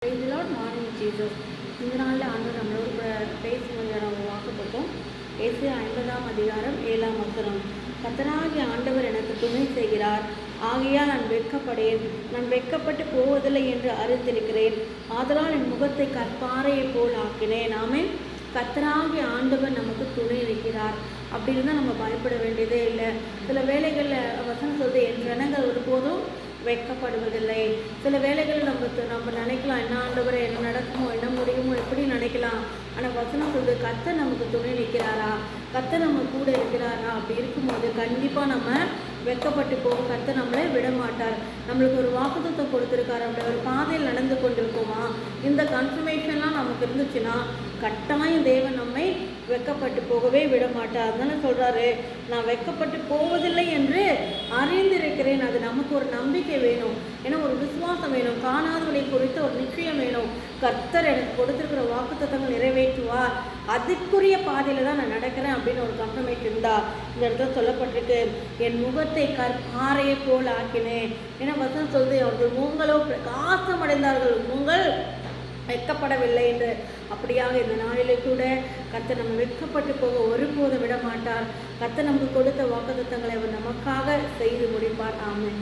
Praise the Lord, morning Jesus. இந்த நாளில் ஆண்டவர் நம்மளோடு கூட பேசும்போது நம்ம வாக்குப்பட்டோம். ஏசாயா 50:7 கர்த்தராகிய ஆண்டவர் எனக்கு துணை செய்கிறார், ஆகையால் நான் வெட்கப்படேன். நான் வெட்கப்பட்டு போவதில்லை என்று அறிந்திருக்கிறேன். ஆதலால் என் முகத்தை கற்பாறையை போல் ஆக்கினேன். ஆமென். கர்த்தராகிய ஆண்டவர் நமக்கு துணை இருக்கிறார். அப்படி இருந்தால் நம்ம பயப்பட வேண்டியதே இல்லை. சில வேளைகளில் வசனம் சொல்லுது, என் ஜனங்கள் ஒருபோதும் வெட்கப்படுவதில்லை. சில வேளைகள் நம்ம நினைக்கலாம், என்ன ஆண்டவரை என்ன நடக்குமோ என்ன முடியுமோ எப்படி நினைக்கலாம். ஆனால் வசனம் சொல்லுது, கர்த்தர் நமக்கு துணை நிற்கிறாரா, கர்த்தர் நம்ம கூட இருக்கிறாரா. அப்படி இருக்கும்போது கண்டிப்பாக நம்ம வெட்கப்பட்டு போக கர்த்தர் நம்மளே விட மாட்டார். நம்மளுக்கு ஒரு வாக்குத்தத்தம் கொடுத்துருக்காரு. அப்படி ஒரு பாதையில் நடந்து கொண்டிருக்கோமா, இந்த கன்ஃபர்மேஷன்லாம் நமக்கு இருந்துச்சுன்னா கட்டாயம் தேவன் நம்மை வெட்கப்பட்டு போகவே விட மாட்டார். அதனால சொல்கிறாரு, நான் வெட்கப்பட்டு போவதில்லை என்று அறிந்திருக்கிறேன். அது நமக்கு ஒரு நம்பிக்கை வேணும், ஏன்னா ஒரு விசுவாசம் வேணும், காணாதவனை குறித்த ஒரு நிச்சயம் வேணும். கர்த்தர் எனக்கு கொடுத்துருக்கிற வாக்குத்தத்தங்கள் நிறைவேற்றுவார், அதுக்குரிய பாதையில் தான் நான் நடக்கிறேன் அப்படின்னு ஒரு கன்ஃபர்மேஷன் இருந்தால் இந்த இடத்துல சொல்லப்பட்டிருக்கு, என் முகத்தை கற்பாறையை போல் ஆக்கினேன். ஏன்னா வசனம் சொல்லுது, அவர்கள் முகங்களோ பிரகாசம் அடைந்தார்கள், முகங்கள் வெட்கப்படவில்லை என்று. அப்படியாக இந்த நாளிலே கூட கர்த்தர் நம்ம வெட்கப்பட்டு போக ஒருபோதும் விட மாட்டார். கர்த்தர் நமக்கு கொடுத்த வாக்குத்தத்தங்களை அவர் நமக்காக செய்து முடிப்பார். ஆமென்.